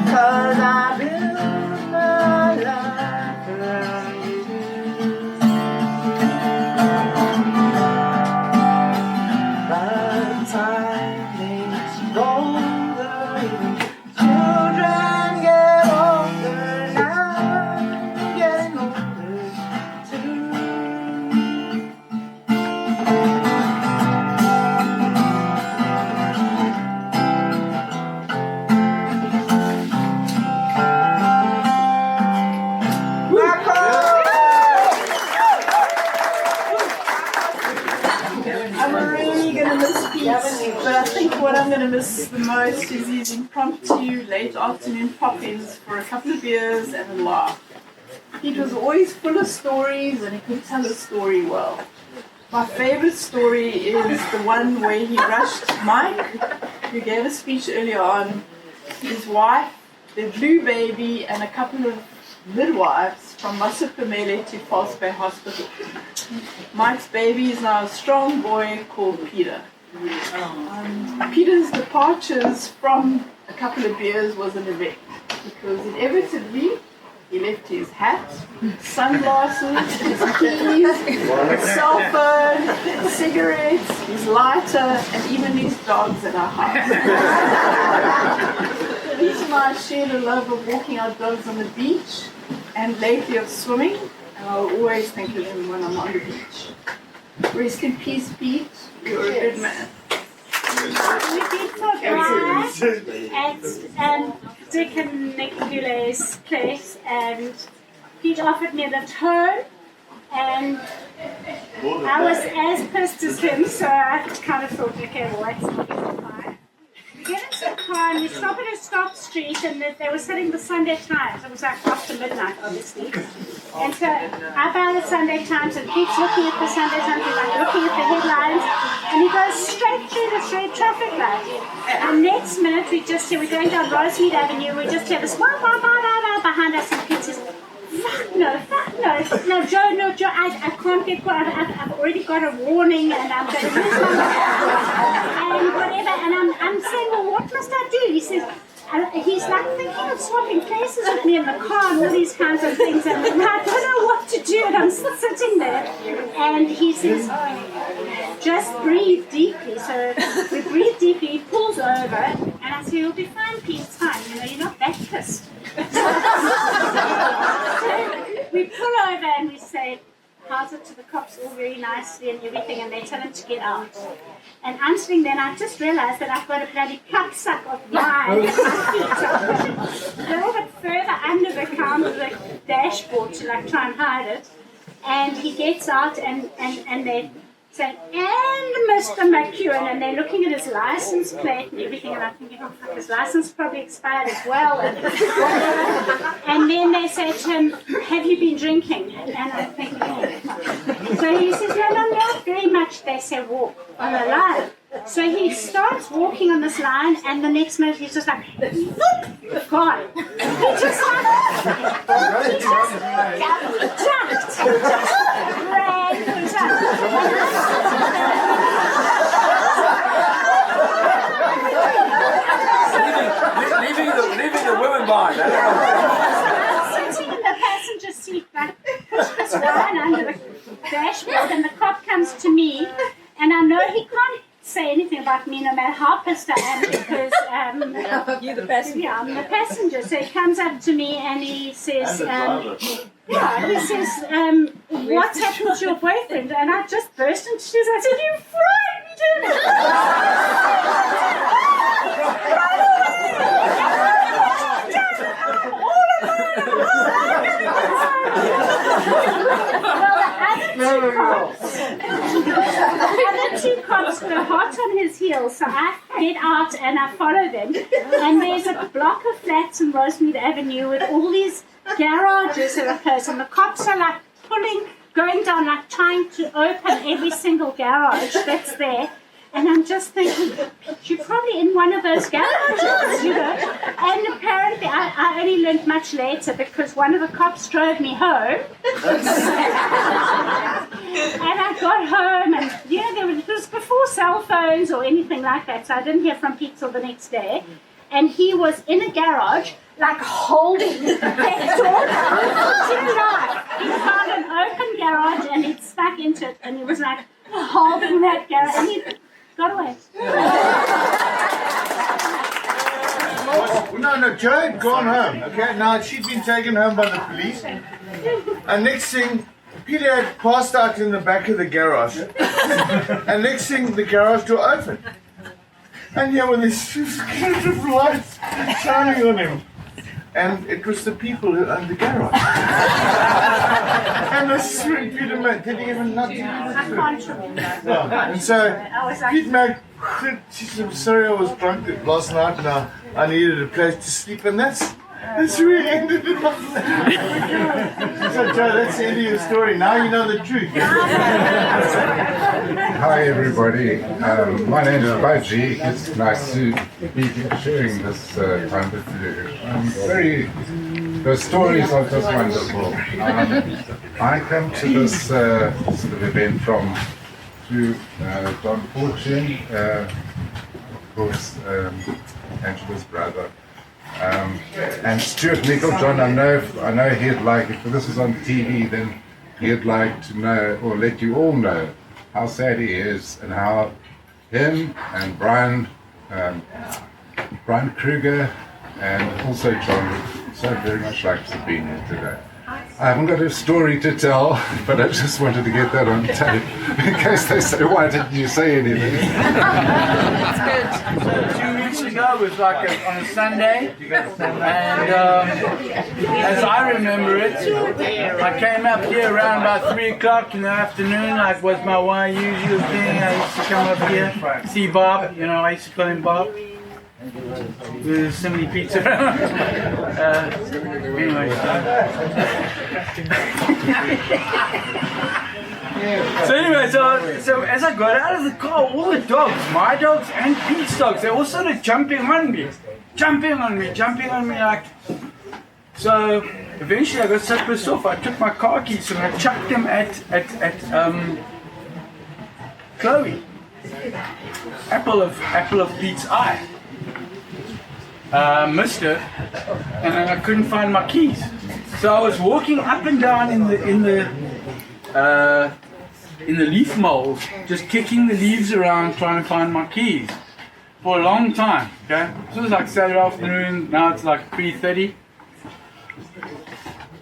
Speaker 15: 'cause I built my life around you. But time makes you older, even children get older, and I'm getting older too.
Speaker 16: I'm really going to miss Pete, but I think what I'm going to miss the most is his impromptu late afternoon pop-ins for a couple of beers and a laugh. Pete was always full of stories and he could tell a story well. My favorite story is the one where he rushed Mike, who gave a speech earlier on, his wife, their blue baby, and a couple of midwives from Masupamele to False Bay Hospital. Mike's baby is now a strong boy called Peter. Peter's departures from a couple of beers was an event because inevitably he left his hat, sunglasses, his keys, his cell phone, his cigarettes, his lighter, and even his dogs at our house. Pete and I shared a love of walking our dogs on the beach and lately of swimming, and I'll always think of him when I'm on the beach. Rest in peace, Pete. You're a good man.
Speaker 17: We did for at Dick and Nick Goulet's place, and Pete offered me the tow, And I was as pissed as him, so I kind of thought, okay, well, that's not fine. We get into the car and we stop at a stop street, and they were selling the Sunday Times. It was like after midnight, obviously. And so I buy the Sunday Times, and Pete's looking at the Sunday Times, he's like looking at the headlines, and he goes straight through this red traffic light. And next minute, we're going down Rosemead Avenue, we just hear this wah, wah, wah, wah, wah behind us, and Pete says, fuck no, Joe, I can't get caught. I've already got a warning, and I'm going to lose my and whatever. And I'm saying, well, what must I do? He says, he's like thinking of swapping places with me in the car and all these kinds of things, and I don't know what to do, and I'm sitting there, and he says, just breathe deeply. So we breathe deeply, he pulls over, and I say, you'll be fine, Pete, it's fine, you're not that pissed. So we pull over and we say, how's it to the cops, all very nicely and everything, and they tell him to get out. And I'm sitting there and I just realized that I've got a bloody cup suck of wine in my feet. So I'm pushing a little bit further under the counter, the dashboard, to like try and hide it. And he gets out and they say, and Mr. McEwen, and they're looking at his license plate and everything, and I'm thinking, oh fuck, his license probably expired as well, and whatever. And then they say to him, have you been drinking? And I'm thinking, oh fuck. So he says, no, not very much. They say walk on the line. So he starts walking on this line, and the next minute he's just like, whoop, gone. He just
Speaker 12: Leaving the women behind.
Speaker 17: Sitting in the passenger seat, like push this wine under the dashboard, and the cop comes to me, and I know he can't say anything about me no matter how pissed I am, because you're the passenger. Yeah, I'm the passenger. So he comes up to me and he says, what's happened to your boyfriend? And I just burst into tears. I said, you frightened him! The other two cops put a heart on his heels, so I get out and I follow them. And there's a block of flats in Rosemead Avenue with all these garages that are closed, and the cops are like going down, like trying to open every single garage that's there. And I'm just thinking, you're probably in one of those garages, And apparently, I only learned much later because one of the cops drove me home. And I got home, and it was before cell phones or anything like that, so I didn't hear from Pete till the next day. And he was in a garage, like holding that door. He found an open garage and he'd stuck into it, and he was like holding that garage, and he got away.
Speaker 10: No, Joe had gone home, okay? Now, she'd been taken home by the police. And next thing, Peter had passed out in the back of the garage. And next thing, the garage door opened. And here were these beautiful lights shining on him. And it was the people who owned the garage. And this is when Peter Mac didn't even know.
Speaker 17: I can't remember.
Speaker 10: And so Pete Mac said, I'm sorry I was drunk last night and I needed a place to sleep, and that's really ended it up. So Joe, that's the end of your story. Now you know the truth.
Speaker 18: Hi everybody, my name is Baji. It's nice to be sharing this time with you. The stories are just wonderful. I come to this sort of event through John Fortune, of course, Angela's brother. And Stuart Nicholjohn, I know he'd like, if this was on TV, then he'd like to know, or let you all know, how sad he is, and how him and Brian Kruger, and also John would so very much like to be here today. I haven't got a story to tell, but I just wanted to get that on tape, in case they say, why didn't you say anything?
Speaker 6: That's good. 2 weeks ago,
Speaker 11: ago was like on a Sunday, and as I remember it, I came up here around about 3 o'clock in the afternoon, like was my usual thing. I used to come up here, see Bob, you know, I used to call him Bob. There's so many pizza around. Anyway, so as I got out of the car, all the dogs, my dogs and Pete's dogs, they all started jumping on me like. So eventually I got so pissed off, I took my car keys and I chucked them at Chloe. Apple of Pete's eye. Missed it, and then I couldn't find my keys. So I was walking up and down in the leaf mold, just kicking the leaves around trying to find my keys for a long time. Okay, this was like Saturday afternoon. Now it's like 3:30.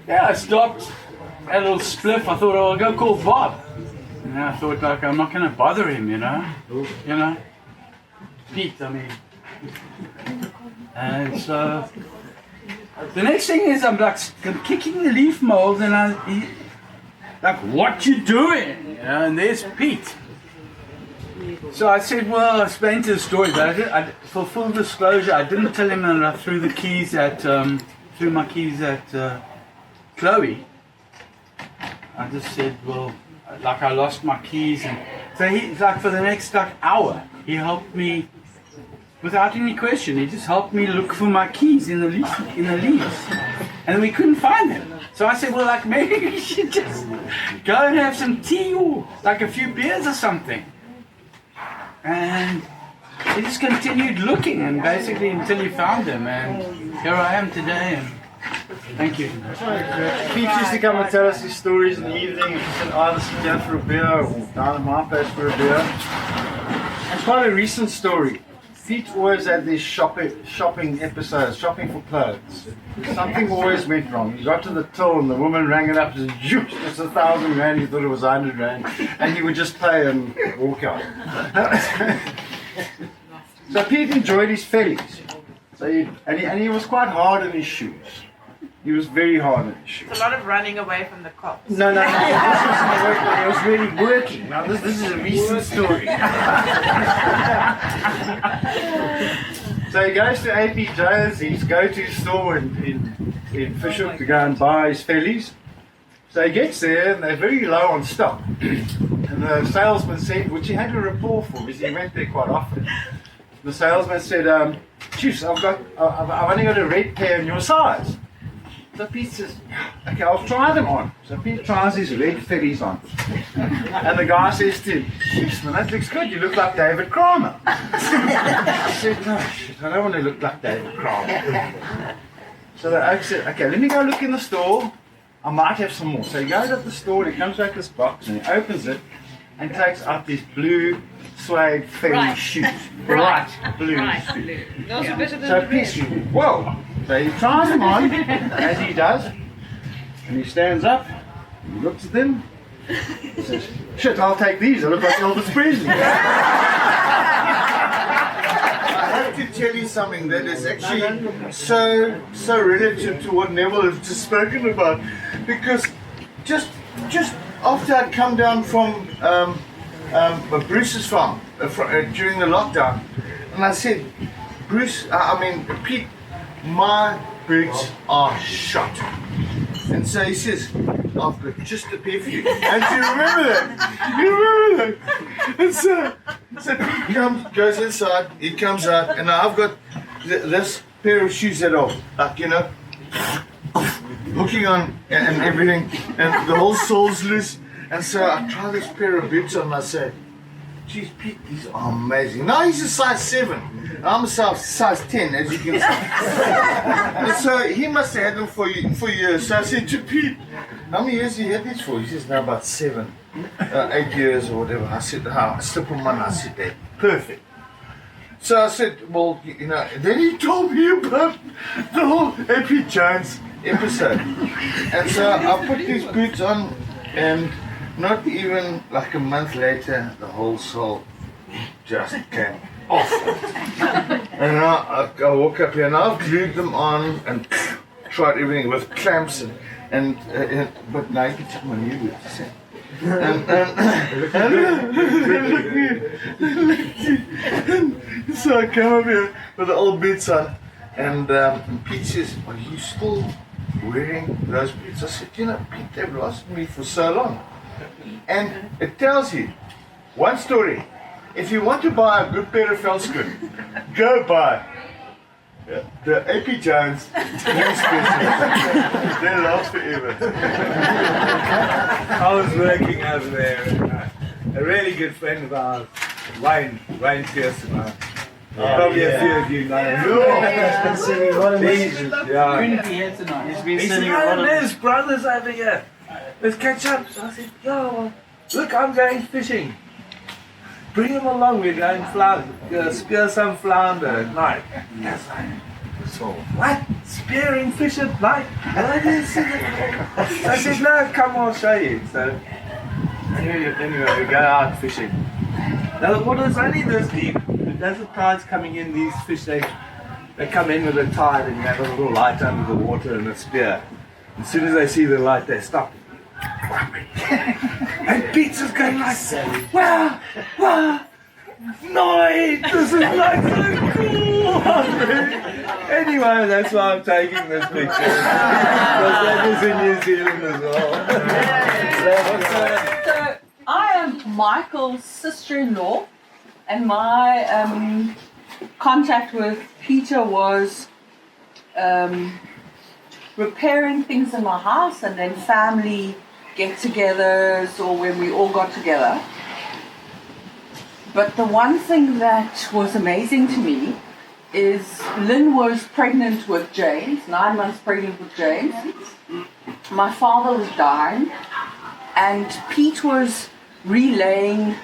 Speaker 11: Yeah, I stopped, had a little spliff. I thought, oh, I'll go call Bob. And I thought, like, I'm not going to bother him, you know, Pete. I mean. And so the next thing is I'm kicking the leaf mold, and he, like, what you doing? You know, and there's Pete. So I said, well, I explained to the story, but for full disclosure, I didn't tell him that I threw my keys at Chloe. I just said, well, like I lost my keys, and so he, like, for the next hour, he helped me. Without any question, he just helped me look for my keys in the leaves, and we couldn't find them. So I said, well, like, maybe we should just go and have some tea or like a few beers or something. And he just continued looking, and basically until he found them, and here I am today. And thank you.
Speaker 6: Pete used to come and tell us his stories in the evening, and he said either sit down for a beer or down at my place for a beer. It's quite a recent story. Pete always had these shopping episodes, shopping for clothes. Something always went wrong. He got to the till and the woman rang it up and said, it's 1,000 rand, he thought it was 100 rand. And he would just pay and walk out. So Pete enjoyed his fellies. So he was quite hard on his shoes. He was very hard on his shoes.
Speaker 15: It's a lot of running away from the cops.
Speaker 6: No. He was really working. Now this is a recent story. So he goes to AP Jones, his go-to store in Fisher to go and buy his fellies. So he gets there and they're very low on stock. And the salesman said, which he had a rapport for because he went there quite often. The salesman said, "Juice, I've only got a red pair in your size." So Pete says, okay, I'll try them on. So Pete tries his red fellies on. And the guy says to him, jeez, man, that looks good. You look like David Kramer. I said, no, shit, I don't want to look like David Kramer. So the oak said, okay, let me go look in the store. I might have some more. So he goes up the store and he comes back to this box and he opens it and takes out these blue suede felly shoes. Bright blue shoes.
Speaker 7: Those are better than
Speaker 6: So
Speaker 7: the
Speaker 6: Pete's,
Speaker 7: red.
Speaker 6: whoa. So he tries them on, as he does, and he stands up, he looks at them, he says, shit, I'll take these, I look like Elvis Presley.
Speaker 10: I have to tell you something that is actually so relative to what Neville has just spoken about, because just after I'd come down from Bruce's farm during the lockdown, and I said, Pete, my boots are shot. And so he says, I've got just a pair for you. And do you remember that? You remember that? And so Pete goes inside, he comes out, and I've got this pair of shoes that are, like, you know, hooking on and everything, and the whole sole's loose. And so I try this pair of boots on and I say, geez, Pete, these are amazing. Now he's a size 7. I'm a size 10, as you can see. And so he must have had them for years. So I said to Pete, how many years have you had these for? He says, now about 7, 8 years or whatever. I said, I slip on one. I said, that perfect. So I said, well, you know, then he told me about the whole AP Jones episode. And so I put these boots on, and not even like a month later, the whole sole just came off. And I walk up here and I've glued them on and tried everything with clamps but now you can take my new boots. And so I come up here with the old boots on, and Pete says, "Are you still wearing those boots?" I said, "You know, Pete, they've lasted me for so long." And it tells you one story. If you want to buy a good pair of veldschoen, go buy the AP Jones new specials. They last forever.
Speaker 19: I was working over there. A really good friend of ours, Wayne Pearson. Probably a few of you know him.
Speaker 6: He's been sending a lot of messages.
Speaker 19: Yeah.
Speaker 6: Couldn't be here tonight. He's been
Speaker 19: He
Speaker 6: sending
Speaker 19: said,
Speaker 6: a lot of
Speaker 19: there's brothers over here. Let's catch up. So I said, well, look, I'm going fishing. Bring him along. We're going spear some flounder at night. Yes, so, what? Spearing fish at night? I said, no, come on, I'll show you. So, anyway, we go out fishing. Now the water's only this deep. As the tide's coming in, these fish, they come in with the tide and you have a little light under the water and a spear. As soon as they see the light, they stop. And Pete's just going like, wow, no, this is like so cool. Anyway, that's why I'm taking this picture. Because that is in New Zealand as well.
Speaker 16: So I am Michael's sister-in-law, and my contact with Peter was repairing things in my house, and then family get-togethers, or when we all got together. But the one thing that was amazing to me is Lynn was pregnant with James, 9 months pregnant with James. My father was dying, and Pete was relaying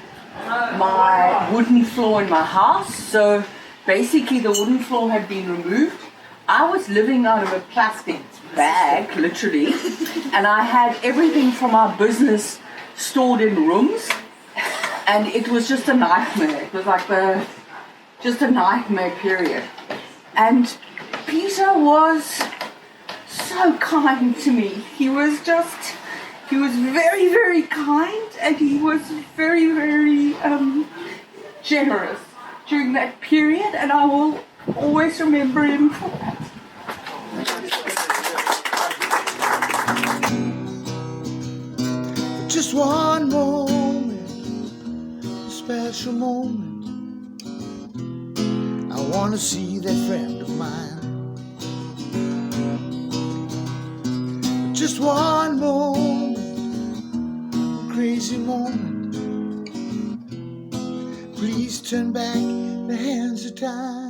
Speaker 16: my wooden floor in my house. So basically the wooden floor had been removed. I was living out of a plastic bag, literally, and I had everything from our business stored in rooms, and it was just a nightmare. It was like just a nightmare period. And Peter was so kind to me. He was very, very kind, and he was very, very generous during that period, and I will always remember him for that.
Speaker 9: Just one moment, a special moment. I want to see that friend of mine. Just one moment, a crazy moment. Please turn back the hands of time.